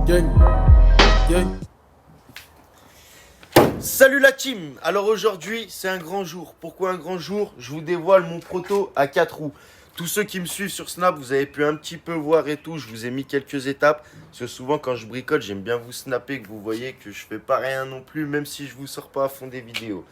Gang. Gang. Salut la team. Alors aujourd'hui c'est un grand jour. Pourquoi un grand jour? Je vous dévoile mon proto à 4 roues. Tous ceux qui me suivent sur Snap, vous avez pu un petit peu voir et tout. Je vous ai mis quelques étapes. Parce que souvent quand je bricole, j'aime bien vous snapper, que vous voyez que je fais pas rien non plus, même si je vous sors pas à fond des vidéos.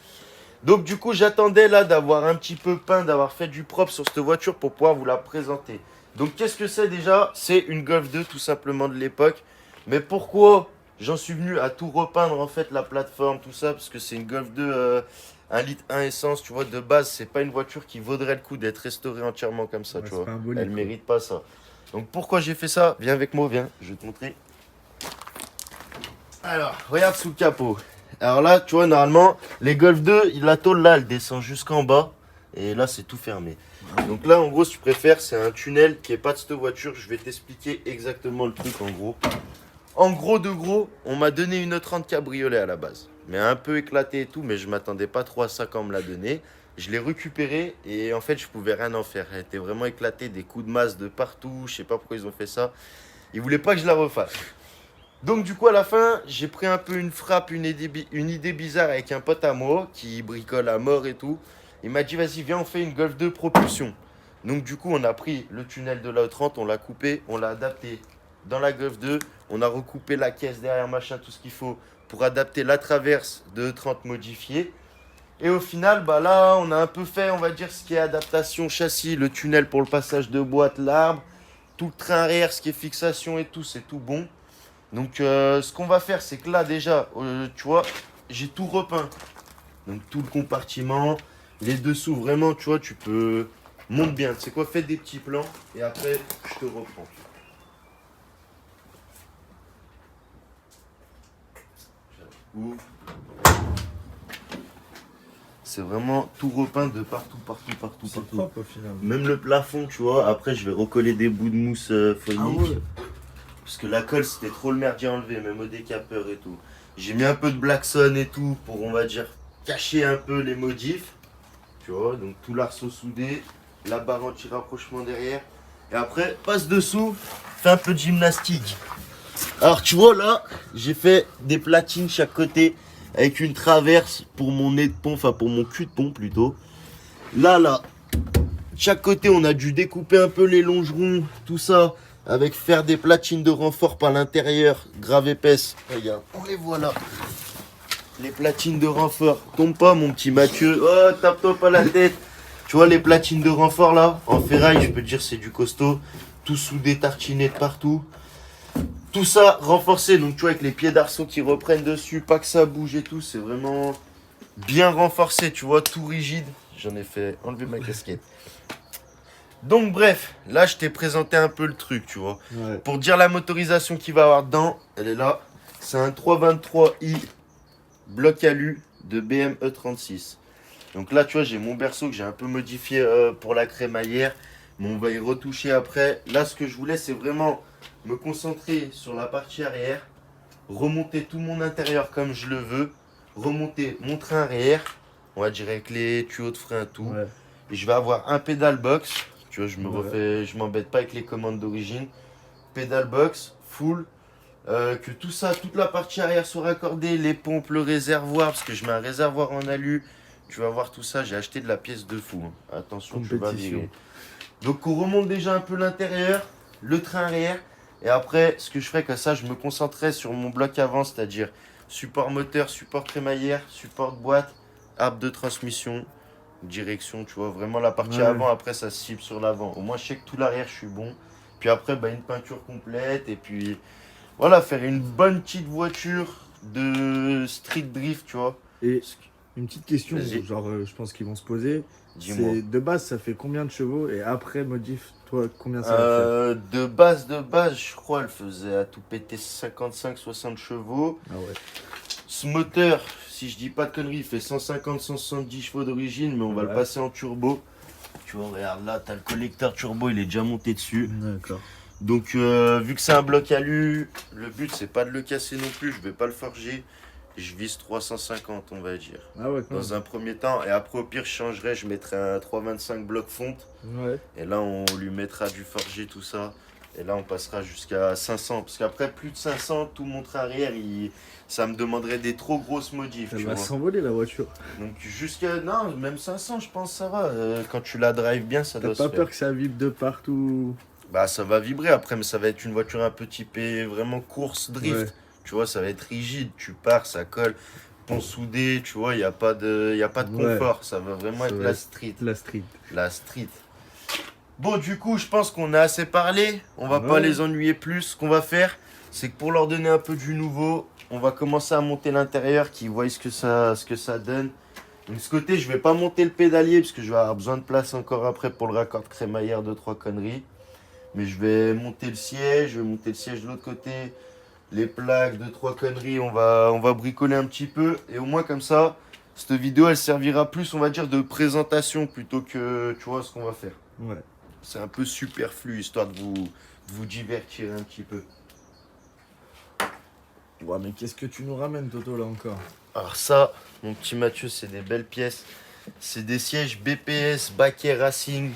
Donc du coup j'attendais là d'avoir un petit peu peint, d'avoir fait du propre sur cette voiture pour pouvoir vous la présenter. Donc qu'est-ce que c'est déjà? C'est une Golf 2 tout simplement de l'époque. Mais pourquoi j'en suis venu à tout repeindre en fait, la plateforme, tout ça? Parce que c'est une Golf 2 1 litre 1 essence, tu vois, de base c'est pas une voiture qui vaudrait le coup d'être restaurée entièrement comme ça, Ouais, tu c'est vois. pas un bolide, Elle quoi. mérite pas ça. Donc pourquoi j'ai fait ça? Viens avec moi, viens, je vais te montrer. Alors, regarde sous le capot. Alors là, tu vois, normalement, les Golf 2, la tôle là, elle descend jusqu'en bas. Et là, c'est tout fermé. Donc là, en gros, si tu préfères, c'est un tunnel qui est pas de cette voiture. Je vais t'expliquer exactement le truc en gros. En gros de gros, on m'a donné une 30 cabriolet à la base. Mais un peu éclaté et tout, mais je m'attendais pas trop à ça quand on me l'a donné. Je l'ai récupérée et en fait, je pouvais rien en faire. Elle était vraiment éclatée, des coups de masse de partout. Je sais pas pourquoi ils ont fait ça. Ils voulaient pas que je la refasse. Donc du coup à la fin, j'ai pris un peu une frappe, une idée bizarre avec un pote à moi qui bricole à mort et tout. Il m'a dit vas-y viens on fait une Golf 2 propulsion. Donc du coup on a pris le tunnel de la 30, on l'a coupé, on l'a adapté dans la Golf 2. On a recoupé la caisse derrière machin, tout ce qu'il faut pour adapter la traverse de 30 modifiée. Et au final, bah là on a un peu fait on va dire ce qui est adaptation châssis, le tunnel pour le passage de boîte, l'arbre, tout le train arrière, ce qui est fixation et tout, c'est tout bon. Donc ce qu'on va faire c'est que là déjà tu vois j'ai tout repeint. Donc tout le compartiment, les dessous vraiment tu vois tu peux monte bien. Tu sais quoi, fais des petits plans et après je te reprends. Ouvre. C'est vraiment tout repeint de partout. C'est propre au final. Même le plafond tu vois, après je vais recoller des bouts de mousse phonique. Ah ouais. Parce que la colle c'était trop le merdier à enlever, même au décapeur et tout. J'ai mis un peu de Blackson et tout pour on va dire cacher un peu les modifs. Tu vois, donc tout l'arceau soudé, la barre anti-rapprochement derrière. Et après, passe dessous, fais un peu de gymnastique. Alors tu vois là, j'ai fait des platines chaque côté avec une traverse pour mon nez de pont, enfin pour mon cul de pont plutôt. Là, chaque côté on a dû découper un peu les longerons, tout ça. Avec faire des platines de renfort par l'intérieur, grave épaisses. Regarde, on les voit là. Les platines de renfort. Tombe pas mon petit Mathieu. Oh, tape-toi pas la tête. Tu vois les platines de renfort là, en ferraille, je peux te dire c'est du costaud. Tout soudé, tartiné de partout. Tout ça renforcé, donc tu vois avec les pieds d'arceau qui reprennent dessus, pas que ça bouge et tout. C'est vraiment bien renforcé, tu vois, tout rigide. J'en ai fait enlever ma casquette. Donc bref, là je t'ai présenté un peu le truc, tu vois. Ouais. Pour dire la motorisation qu'il va y avoir dedans, elle est là. C'est un 323i bloc alu de BM E36. Donc là, tu vois, j'ai mon berceau que j'ai un peu modifié pour la crémaillère. Mais on va y retoucher après. Là, ce que je voulais, c'est vraiment me concentrer sur la partie arrière. Remonter tout mon intérieur comme je le veux. Remonter mon train arrière. On va dire avec les tuyaux de frein, tout. Ouais. Et je vais avoir un pédale box. Tu vois, Ouais. je m'embête pas avec les commandes d'origine. Pédale box, full. Que tout ça, toute la partie arrière soit raccordée, les pompes, le réservoir, parce que je mets un réservoir en alu. Tu vas voir tout ça, j'ai acheté de la pièce de fou. Hein. Attention, tu vas Compétition. virer. Donc on remonte déjà un peu l'intérieur, le train arrière. Et après, ce que je ferai que ça, je me concentrerai sur mon bloc avant, c'est-à-dire support moteur, support crémaillère, support de boîte, arbre de transmission, direction, tu vois, vraiment la partie Ouais. avant, après ça se cible sur l'avant. Au moins je sais que tout l'arrière je suis bon. Puis après bah, une peinture complète et puis voilà, faire une bonne petite voiture de street drift, tu vois. Et une petite question, Vas-y. genre je pense qu'ils vont se poser. Dis-moi. C'est de base ça fait combien de chevaux et après modif, toi combien ça va faire? De base, je crois, elle faisait à tout péter 55-60 chevaux. Ah ouais. Ce moteur, si je dis pas de conneries, il fait 150-170 chevaux d'origine, mais on va le Ouais. passer en turbo. Tu vois, regarde là, t'as le collecteur turbo, il est déjà monté dessus. D'accord. Donc, vu que c'est un bloc alu, le but c'est pas de le casser non plus, je vais pas le forger. Je vise 350, on va dire. Ah ouais, quand Dans un premier temps, et après au pire, je changerai, je mettrai un 325 bloc fonte. même. Ouais. Et là, on lui mettra du forgé, tout ça. Et là, on passera jusqu'à 500. Parce qu'après, plus de 500, tout montre arrière, ça me demanderait des trop grosses modifs. Elle tu va vois. s'envoler la voiture. Donc jusqu'à... Non, même 500, je pense, ça va. Quand tu la drives bien, ça T'as doit pas se peur faire. que ça vibre de partout? Bah, ça va vibrer après, mais ça va être une voiture un peu typée vraiment course, drift. Ouais. Tu vois, ça va être rigide. Tu pars, ça colle. Pont soudé, tu vois, il n'y a pas de Ouais. confort. Ça va vraiment Ça être va la être street. La street. La street. Bon, du coup, je pense qu'on a assez parlé. On va pas Ouais. les ennuyer plus. Ce qu'on va faire, c'est que pour leur donner un peu du nouveau, on va commencer à monter l'intérieur, qu'ils voient ce que ça donne. Donc, de ce côté, je vais pas monter le pédalier parce que je vais avoir besoin de place encore après pour le raccord de crémaillère, 2-3 conneries. Mais je vais monter le siège, de l'autre côté. Les plaques, 2-3 conneries, on va bricoler un petit peu. Et au moins, comme ça, cette vidéo, elle servira plus, on va dire, de présentation plutôt que, tu vois, ce qu'on va faire. Ouais. C'est un peu superflu, histoire de vous divertir un petit peu. Ouais, mais qu'est-ce que tu nous ramènes, Toto, là encore? Alors ça, mon petit Mathieu, c'est des belles pièces. C'est des sièges BPS Baquet Racing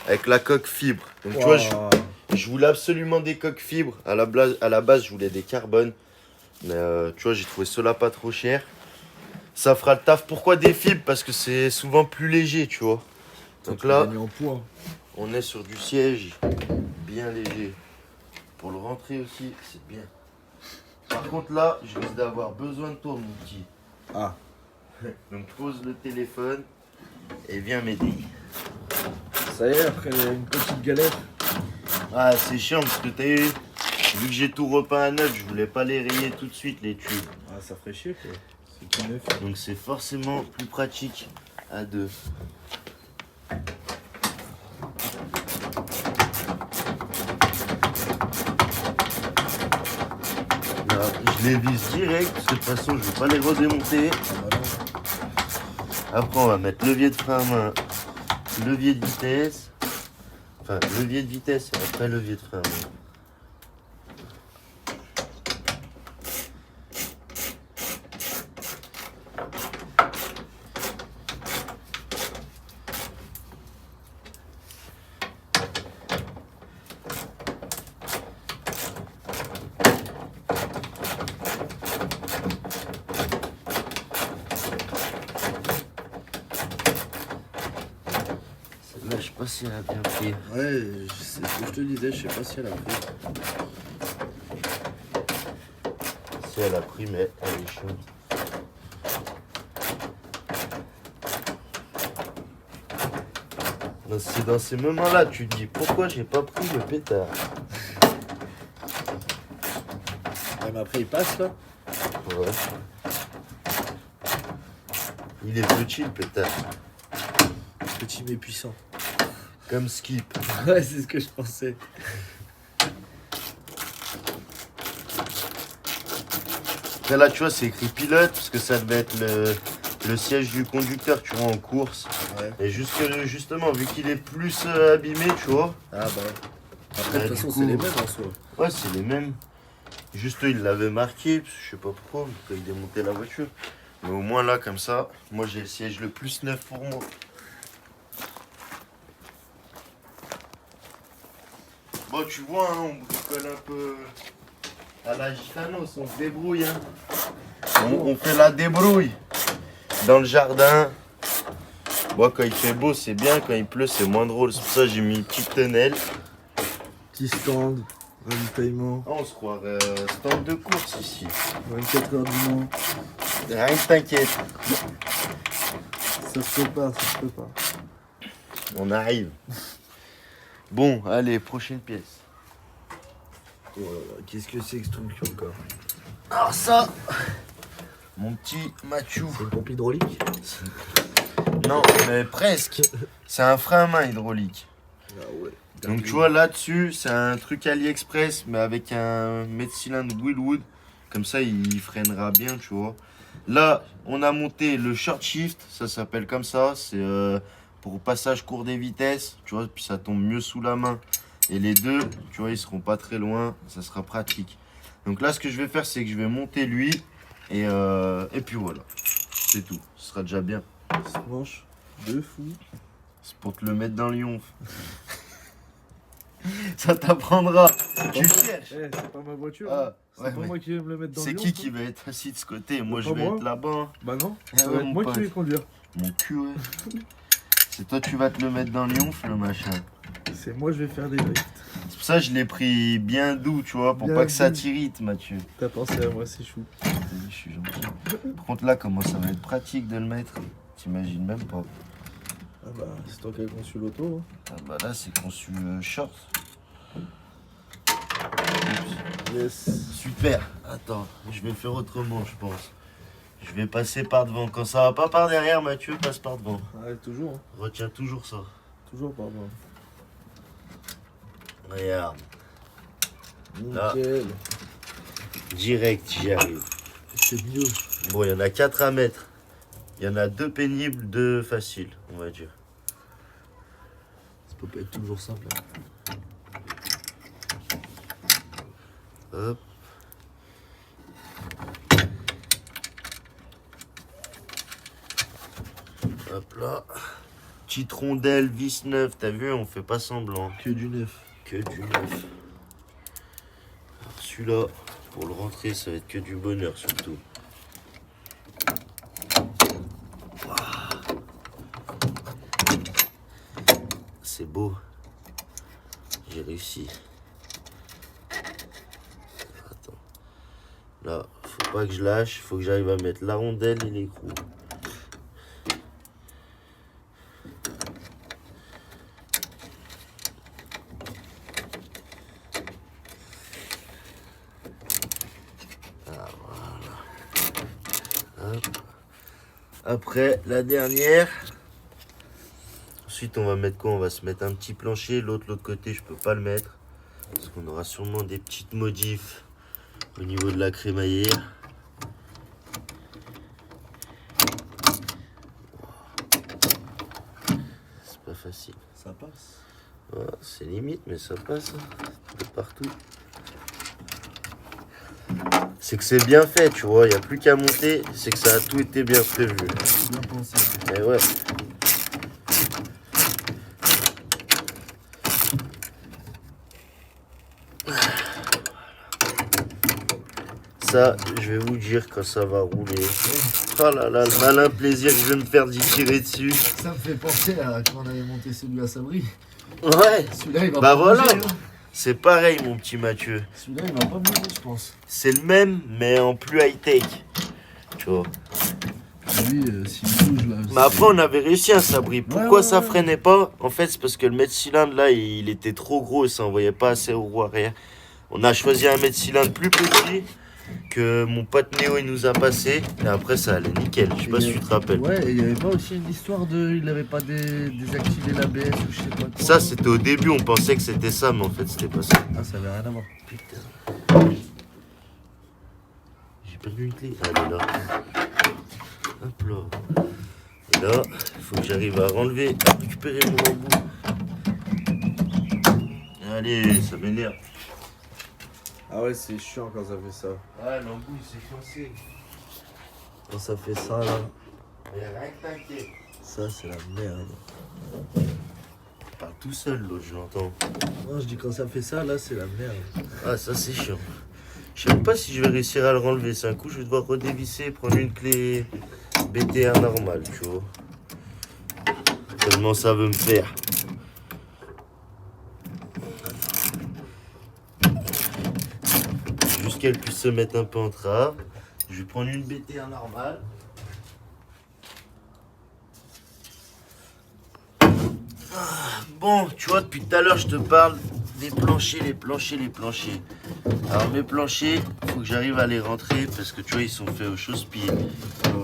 avec la coque fibre. Donc tu vois, je voulais absolument des coques fibres. À la base, je voulais des carbones. Mais tu vois, j'ai trouvé cela pas trop cher. Ça fera le taf. Pourquoi des fibres? Parce que c'est souvent plus léger, tu vois. Donc là, en poids. on est sur du siège bien léger. Pour le rentrer aussi, c'est bien. Par contre là, je risque d'avoir besoin de toi, mon petit. Ah. Donc pose le téléphone et viens m'aider. Ça y est, après une petite galère. Ah, c'est chiant parce que t'as vu que j'ai tout repeint à neuf, je voulais pas les rayer tout de suite, les tubes. Ah, ça ferait chier, quoi. C'est tout neuf. Donc c'est forcément plus pratique à deux. Là, je les vise direct parce que de toute façon je vais pas les redémonter. Après on va mettre levier de frein à main, levier de vitesse. Enfin levier de vitesse et après levier de frein à main. Là, je sais pas si elle a bien pris. Ouais, c'est ce que je te disais, je sais pas si elle a pris. Si elle a pris, mais elle est chaude. C'est dans ces moments-là, tu te dis pourquoi j'ai pas pris le pétard. Ouais, mais après, il passe, là. Ouais. Il est petit le pétard. Petit mais puissant. Comme Skip. Ouais, c'est ce que je pensais. Après là, tu vois, c'est écrit pilote parce que ça devait être le siège du conducteur, tu vois, en course. Ouais. Et justement, vu qu'il est plus abîmé, tu vois. Ah, bah. Après, de Ouais, toute du façon, coup- c'est les mêmes en soi. Ouais, c'est les mêmes. Juste eux, ils l'avaient marqué, parce que je sais pas pourquoi, quand ils démontaient la voiture. Mais au moins là, comme ça, moi j'ai le siège le plus neuf pour moi. Bon, tu vois, hein, on bricole un peu à la Gitanos, on se débrouille. Hein. On fait la débrouille dans le jardin. Moi, quand il fait beau, c'est bien, quand il pleut, c'est moins drôle. C'est pour ça que j'ai mis une petite tonnelle. Petit stand, un paiement, Ah, on se croirait stand de course ici. 24 heures du mois. Rien que t'inquiète, Ça se prépare, ça se prépare. on arrive. Bon, allez, prochaine pièce. Oh là là, qu'est-ce que c'est que ce truc encore? Alors ça, mon petit Mathieu. C'est une pompe hydraulique? Non, mais presque. C'est un frein à main hydraulique. Ah ouais. Donc tu vois là-dessus, c'est un truc AliExpress, mais avec un mètre-cylindre Willwood. Comme ça, il freinera bien, tu vois. Là, on a monté le short shift, ça s'appelle comme ça. C'est pour passage court des vitesses, tu vois, puis ça tombe mieux sous la main. Et les deux, tu vois, ils seront pas très loin, ça sera pratique. Donc là, ce que je vais faire, c'est que je vais monter lui. Et puis voilà, c'est tout. Ce sera déjà bien. Ça mange de fou. C'est pour te le mettre dans le yonf. Ça t'apprendra. Tu cherches. Eh, c'est pas ma voiture. Ah, hein. C'est ouais, pas mais moi qui vais me le mettre dans le C'est lion, qui ça. qui va être assis de ce côté? Moi, je Pas vais moi. être là-bas. Bah non, Eh ça ouais, va être mon moi pote. qui vais conduire. Mon cul, ouais. C'est toi, tu vas te le mettre dans le yonf, le machin. C'est moi, je vais faire des drifts. C'est pour ça que je l'ai pris bien doux, tu vois, pour Bien pas que ça doux. t'irrite, Mathieu. T'as pensé à moi, c'est chou. Je suis gentil. Par contre, là, comment ça va être pratique de le mettre? T'imagines même pas. Ah bah, c'est toi qui as conçu l'auto. Ah bah là, c'est conçu short. Yes. Super. Attends, je vais faire autrement, je pense. Je vais passer par devant. Quand ça va pas par derrière, Mathieu, passe par devant. Ah, toujours. Hein. Retiens toujours ça. Toujours pas moi. Regarde. Là. Nickel. Direct, j'y arrive. C'est mieux. Bon, il y en a 4 à mettre. Il y en a 2 pénibles, 2 faciles, on va dire. Ça peut pas être toujours simple. Hein. Hop. Hop là. Petite rondelle, vis neuf, t'as vu, on fait pas semblant. Que du neuf. Que du neuf. Alors celui-là, pour le rentrer, ça va être que du bonheur surtout. C'est beau. J'ai réussi. Attends. Là, faut pas que je lâche. Faut que j'arrive à mettre la rondelle et l'écrou. Ah, voilà. Hop. Après, la dernière. Ensuite, on va mettre quoi? On va se mettre un petit plancher. L'autre côté, je peux pas le mettre. Parce qu'on aura sûrement des petites modifs au niveau de la crémaillère. C'est pas facile. Ça passe. Ouais, c'est limite, mais ça passe hein, de partout. C'est que c'est bien fait, tu vois. Il n'y a plus qu'à monter. C'est que ça a tout été bien prévu. Bien pensé. Et ouais. Ça, je vais vous dire quand ça va rouler. Oh là là, le malin plaisir que je vais me faire d'y tirer dessus. Ça me fait penser à quand on avait monté celui à Sabri. Ouais, Celui-là, il va bah pas voilà. bouger. Hein. C'est pareil, mon petit Mathieu. Celui-là, il va pas bouger, je pense. C'est le même, mais en plus high-tech. Tu vois. Lui, s'il bouge là. Mais après, on avait réussi à s'abri. Pourquoi ouais, ça ouais. freinait pas? En fait, c'est parce que le mètre cylindre là, il était trop gros et ça envoyait pas assez aux roues arrière. On a choisi un mètre cylindre plus petit que mon pote Néo il nous a passé. Et après, ça allait nickel. Je sais pas si tu te rappelles. Ouais, et il y avait pas aussi une histoire de. Il avait pas désactivé l'ABS ou je sais pas quoi. Ça, c'était au début, on pensait que c'était ça, mais en fait, c'était pas ça. Ah, ça avait rien à voir. Putain. J'ai perdu une clé. Ah, elle est là. Hop là. Et là, il faut que j'arrive à renlever, à récupérer mon embout. Allez, ça m'énerve. Ah ouais, c'est chiant quand ça fait ça. Ah, l'embout, il s'est coincé. Quand ça fait ça là, Mais rien que t'inquiète. ça c'est la merde. Il parle tout seul, l'autre, je l'entends. Non, je dis quand ça fait ça là, c'est la merde. Ah, ça, c'est chiant. Je sais même pas si je vais réussir à le renlever. C'est un coup, je vais devoir redévisser et prendre une clé BTR normale, tu vois. Tellement ça veut me faire. Juste qu'elle puisse se mettre un peu en trave. Je vais prendre une BTR normale. Bon, tu vois, depuis tout à l'heure, je te parle des planchers, les planchers. Alors, mes planchers, il faut que j'arrive à les rentrer parce que tu vois, ils sont faits au chausse-pied.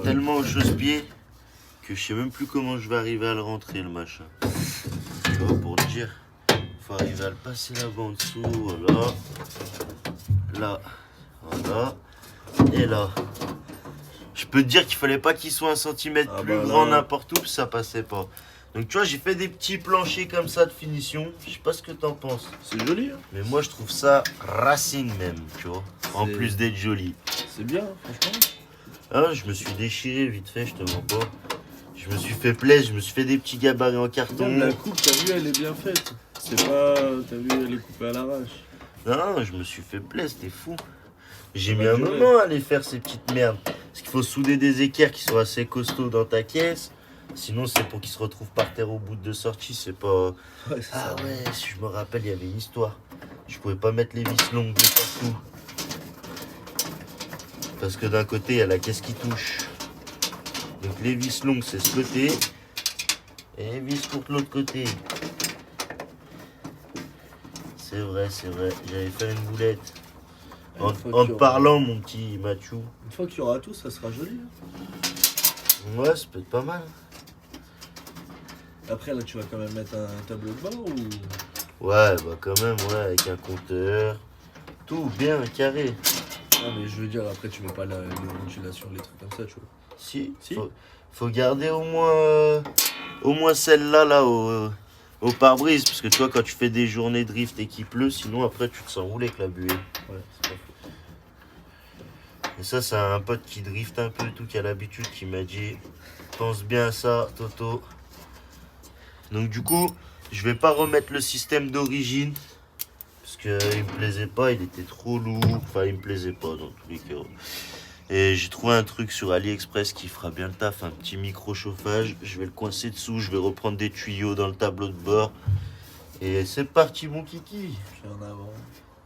Tellement au chausse-pied que je sais même plus comment je vais arriver à le rentrer, le machin. Tu vois, pour te dire, il faut arriver à le passer là-bas en dessous, voilà. Là, voilà. Et là. Je peux te dire qu'il fallait pas qu'il soit 1 centimètre plus grand n'importe où, ça passait pas. Donc tu vois, j'ai fait des petits planchers comme ça de finition. Je sais pas ce que t'en penses. C'est joli, hein. Mais moi je trouve ça racing même, tu vois. En C'est- plus d'être joli. C'est bien, franchement. Hein, je me suis déchiré vite fait, je te mens pas. Je me suis fait plaisir, je me suis fait des petits gabarits en carton. La coupe, t'as vu, elle est bien faite. C'est pas. T'as vu, elle est coupée à l'arrache. Non, je me suis fait plaisir, t'es fou. J'ai Ça mis va un durer. moment à aller faire ces petites merdes. Parce qu'il faut souder des équerres qui sont assez costauds dans ta caisse. Sinon, c'est pour qu'ils se retrouvent par terre au bout de sortie. C'est pas. Ouais, c'est Ah ça. ouais, si je me rappelle, il y avait une histoire. Je pouvais pas mettre les vis longues de partout. Parce que d'un côté, il y a la caisse qui touche. Donc les vis longues, c'est ce côté. Et les vis courtes, l'autre côté. C'est vrai, c'est vrai. J'allais faire une boulette. En Une fois en qu'il te y aura- parlant, mon petit Mathieu. Une fois qu'il y aura tout, ça sera joli. Hein. Ouais, ça peut être pas mal. Après, là, tu vas quand même mettre un tableau de bord ou. Ouais, bah quand même, ouais, avec un compteur. Tout bien carré. Non, mais je veux dire, après, tu mets pas les ventilations, les trucs comme ça, tu vois. Si, Si. faut garder au moins celle-là, là, au pare-brise. Parce que tu vois, quand tu fais des journées drift et qu'il pleut, sinon après, tu te sens rouler avec la buée. Ouais, c'est pas faux. Et ça, c'est un pote qui drift un peu et tout, qui a l'habitude, qui m'a dit pense bien à ça, Toto. Donc, du coup, je vais pas remettre le système d'origine. Parce qu'il me plaisait pas, il était trop lourd. Enfin, il me plaisait pas dans tous les cas. Et j'ai trouvé un truc sur AliExpress qui fera bien le taf, un petit micro-chauffage. Je vais le coincer dessous, je vais reprendre des tuyaux dans le tableau de bord. Et c'est parti, mon kiki. Je fais en avant.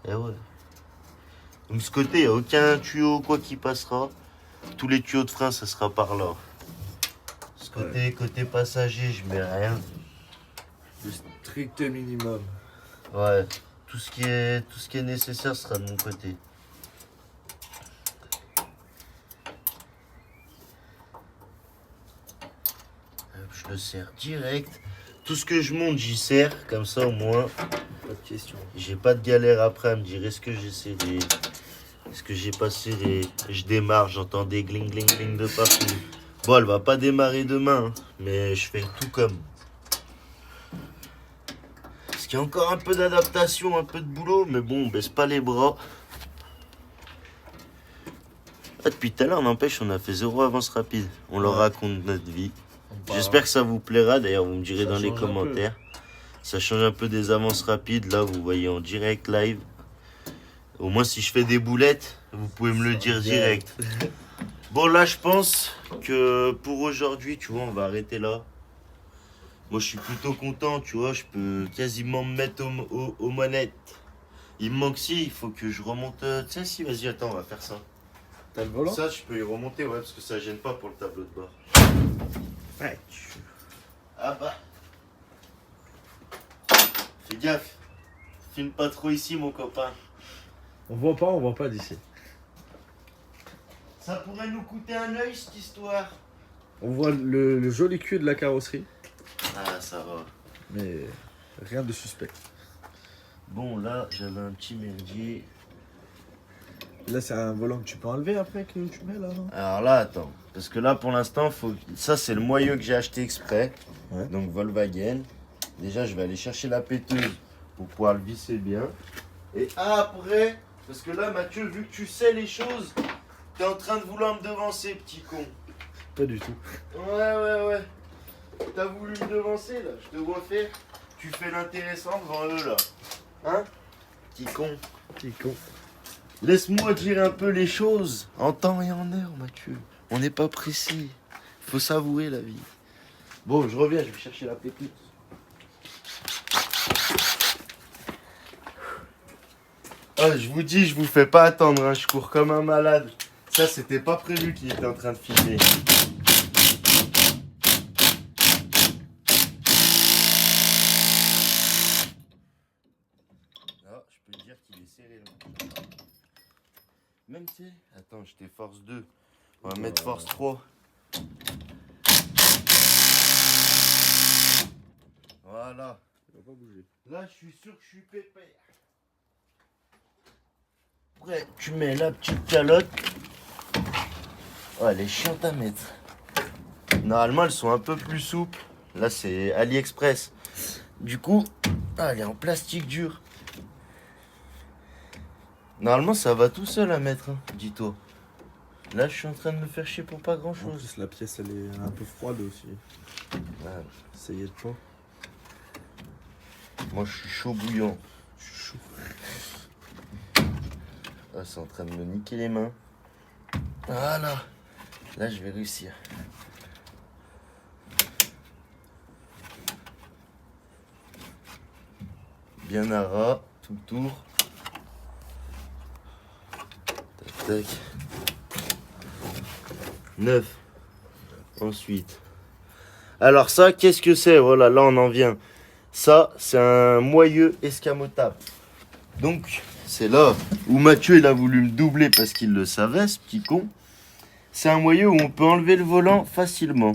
Eh ouais. Donc, ce côté, il n'y a aucun tuyau, quoi qui passera. Tous les tuyaux de frein, ça sera par là. Ce côté, côté passager, je mets rien. Le strict minimum. Ouais. Tout ce qui est nécessaire sera de mon côté. Hop, je le serre direct. Tout ce que je monte, j'y serre. Comme ça, au moins, Pas de question. j'ai pas de galère après à me dire est-ce que j'ai serré, est-ce que j'ai pas serré. Je démarre, j'entends des gling gling gling de partout. Bon, elle va pas démarrer demain, hein, mais je fais tout comme. Parce qu'il y a encore un peu d'adaptation, un peu de boulot, mais bon, on baisse pas les bras. Ah, depuis tout à l'heure, n'empêche, on a fait 0 avance rapide. On leur Ouais. raconte notre vie. On part. J'espère que ça vous plaira, d'ailleurs, vous me direz Ça dans les change un peu. commentaires. Ça change un peu des avances rapides, là, vous voyez en direct, live. Au moins, si je fais des boulettes, vous pouvez me le Ça dire direct. direct. Bon, là, je pense que pour aujourd'hui, tu vois, on va arrêter là. Moi, je suis plutôt content, tu vois, je peux quasiment me mettre aux manettes. Il me manque si, il faut que je remonte. Tu sais, si, vas-y, attends, on va faire ça. T'as le volant? Ça, je peux y remonter, ouais, parce que ça gêne pas pour le tableau de bord. Ouais. Ah bah. Fais gaffe. Filme pas trop ici, mon copain. On voit pas d'ici. Ça pourrait nous coûter un œil, cette histoire. On voit le joli cul de la carrosserie, Ah, ça va. mais rien de suspect. Bon, là, j'avais un petit merdier. Là, c'est un volant que tu peux enlever après que tu mets là, non? Alors là, attends. Parce que là, pour l'instant, ça, c'est le moyeu que j'ai acheté exprès. Ouais. Donc, Volkswagen. Déjà, je vais aller chercher la péteuse pour pouvoir le visser bien. Et après, parce que là, Mathieu, vu que tu sais les choses, t'es en train de vouloir me devancer, petit con. Pas du tout. Ouais. T'as voulu me devancer, là. Je te vois faire. Tu fais l'intéressant devant eux, là. Hein? Petit con. Petit con. Laisse-moi dire un peu les choses en temps et en heure, Mathieu. On n'est pas pressé. Faut savourer la vie. Bon, je reviens, je vais chercher la pépite. Ah, je vous dis, je vous fais pas attendre, hein. Je cours comme un malade. Ça, c'était pas prévu qu'il était en train de filmer. Ah, je peux dire qu'il est serré, là. Même si... Attends, j'étais force 2. On va mettre force 3. Voilà. Il va pas bouger. Là, je suis sûr que je suis pépère. Après, tu mets la petite calotte. Oh, elle est chiante à mettre. Normalement, elles sont un peu plus souples. Là, c'est AliExpress. Du coup, elle est en plastique dur. Normalement, ça va tout seul à mettre, hein, dis-toi. Là, je suis en train de me faire chier pour pas En grand-chose. plus, la pièce, elle est un peu froide aussi. Ouais. Essayez de pas. Moi, je suis chaud bouillant. Je suis chaud. Ah, c'est en train de me niquer les mains. Voilà. Là, je vais réussir. Bien à ras, tout le tour. Tac, tac. 9. Ensuite. Alors ça, qu'est-ce que c'est? Voilà, là on en vient. Ça, c'est un moyeu escamotable. Donc, c'est là où Mathieu il a voulu me doubler parce qu'il le savait, ce petit con. C'est un moyeu où on peut enlever le volant facilement.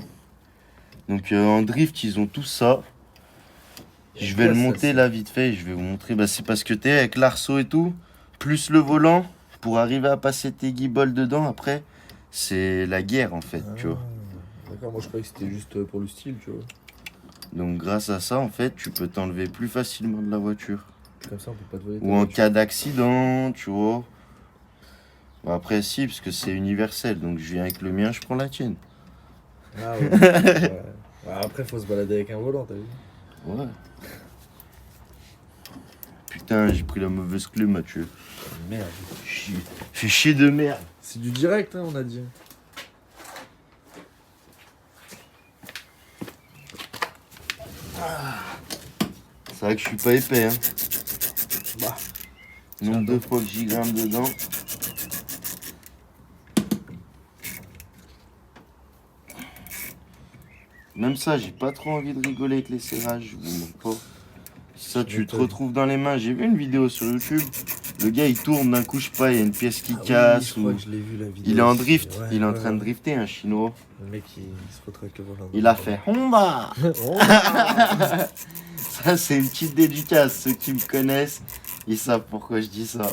Donc en drift, ils ont tout ça. Je vais le monter là vite fait et je vais vous montrer. Bah, c'est parce que t'es avec l'arceau et tout, plus le volant, pour arriver à passer tes guibolles dedans, après, c'est la guerre en fait, tu vois. D'accord, moi je croyais que c'était juste pour le style, tu vois. Donc grâce à ça, en fait, tu peux t'enlever plus facilement de la voiture. Comme ça, on peut pas te voler. Ou en cas d'accident, tu vois. Bah, après, si, parce que c'est universel. Donc je viens avec le mien, je prends la tienne. Ah ouais. Ouais. Ouais, après, faut se balader avec un volant, t'as vu? Ouais. Putain, j'ai pris la mauvaise clé, Mathieu. Merde. Fais chier de merde. C'est du direct, hein, on a dit. C'est vrai que je suis pas épais, hein. Bah. Nombre de fois que j'y grimpe dedans. Même ça, j'ai pas trop envie de rigoler avec les serrages, je vous mens pas. Ça, tu te retrouves dans les mains. J'ai vu une vidéo sur YouTube. Le gars, il tourne, d'un coup, je sais pas, il y a une pièce qui casse. Oui, je crois que je l'ai vu la vidéo. Il est en aussi. drift. Ouais, il est en ouais, train de drifter, un chinois. Le mec, il se retrouve avec le volant. Il a fait Honda. Oh. Ça, c'est une petite dédicace. Ceux qui me connaissent, ils savent pourquoi je dis ça.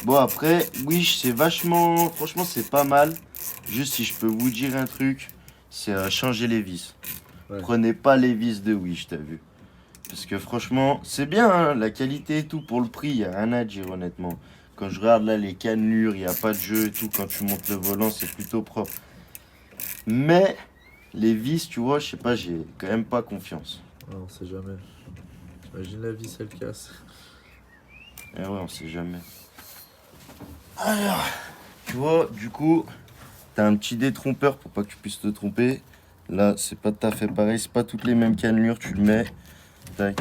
Bon, après, Wish, c'est vachement... Franchement, c'est pas mal. Juste si je peux vous dire un truc, c'est changer les vis. Ouais. Prenez pas les vis de Wish, t'as vu. Parce que franchement, c'est bien, hein, la qualité et tout. Pour le prix, il n'y a rien à dire, honnêtement. Quand je regarde là les cannelures, il n'y a pas de jeu et tout. Quand tu montes le volant, c'est plutôt propre. Mais les vis, tu vois, je sais pas, j'ai quand même pas confiance. Ah, on sait jamais. T'imagines la vis, elle casse. Eh ouais, on sait jamais. Alors, tu vois, du coup, t'as un petit détrompeur pour pas que tu puisses te tromper. Là, c'est pas tout à fait pareil, c'est pas toutes les mêmes cannelures, tu le mets. Tac.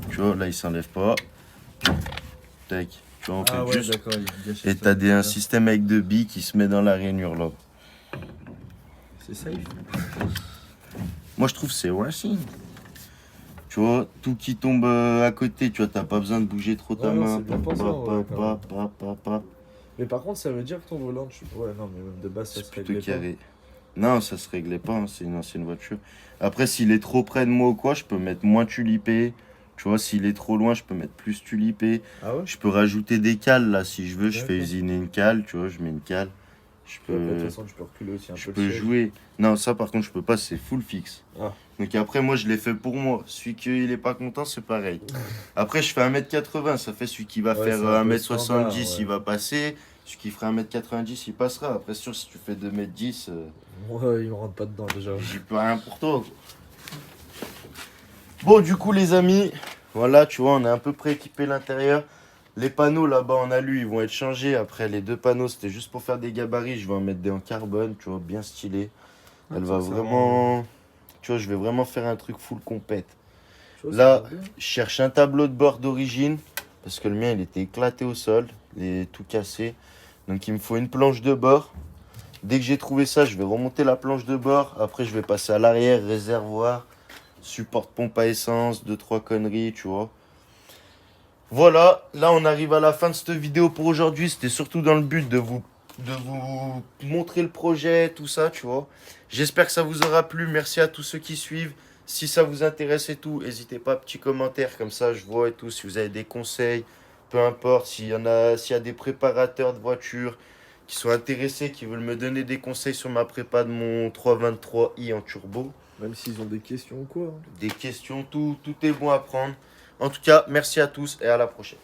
Tu vois, là, il s'enlève pas. Tac. Tu vois, on fait juste. D'accord. Et t'as un système avec deux billes qui se met dans la rainure là. C'est safe. Moi, je trouve que c'est racing. Tu vois, tout qui tombe à côté, tu vois, t'as pas besoin de bouger trop ta Ouais, non, main. c'est bien pensé, ouais, quand même. Pa. Mais par contre, ça veut dire que ton volant, ouais, non, mais même de base, ça C'est se plutôt réglait pas. carré. Non, ça se réglait pas, hein, c'est une ancienne voiture. Après, s'il est trop près de moi ou quoi, je peux mettre moins tulipé. Tu vois, s'il est trop loin, je peux mettre plus tulipé. Ah ouais? Je peux rajouter des cales là, si je veux. Je fais D'accord. usiner une cale, tu vois, je mets une cale. Je Après, de toute peux, façon, tu peux reculer aussi un je peu peux le siège. jouer. Non, ça par contre, je peux pas, c'est full fixe. Ah. Donc après, moi, je l'ai fait pour moi. Celui qui est pas content, c'est pareil. Après, je fais 1m80, ça fait celui qui va Ouais, faire c'est un peu 1m70, standard, ouais. il va passer. Celui qui fera 1m90, il passera. Après, sûr, si tu fais 2m10, Ouais, il me rentre pas dedans déjà. j'y peux rien pour toi. Quoi. Bon, du coup, les amis, voilà, tu vois, on a un peu prééquipé l'intérieur. Les panneaux là-bas en alu, ils vont être changés. Après, les deux panneaux, c'était juste pour faire des gabarits. Je vais en mettre des en carbone, tu vois, bien stylé. Elle va vraiment. Tu vois, je vais vraiment faire un truc full compète. Là, je cherche un tableau de bord d'origine. Parce que le mien, il était éclaté au sol. Il est tout cassé. Donc, il me faut une planche de bord. Dès que j'ai trouvé ça, je vais remonter la planche de bord. Après, je vais passer à l'arrière, réservoir, support pompe à essence, 2-3 conneries, tu vois. Voilà, là, on arrive à la fin de cette vidéo pour aujourd'hui. C'était surtout dans le but de vous montrer le projet, tout ça, tu vois. J'espère que ça vous aura plu. Merci à tous ceux qui suivent. Si ça vous intéresse et tout, n'hésitez pas, petit commentaire, comme ça, je vois et tout. Si vous avez des conseils, peu importe, s'il y a des préparateurs de voitures qui sont intéressés, qui veulent me donner des conseils sur ma prépa de mon 323i en turbo. Même s'ils ont des questions ou quoi. Des questions, tout est bon à prendre. En tout cas, merci à tous et à la prochaine.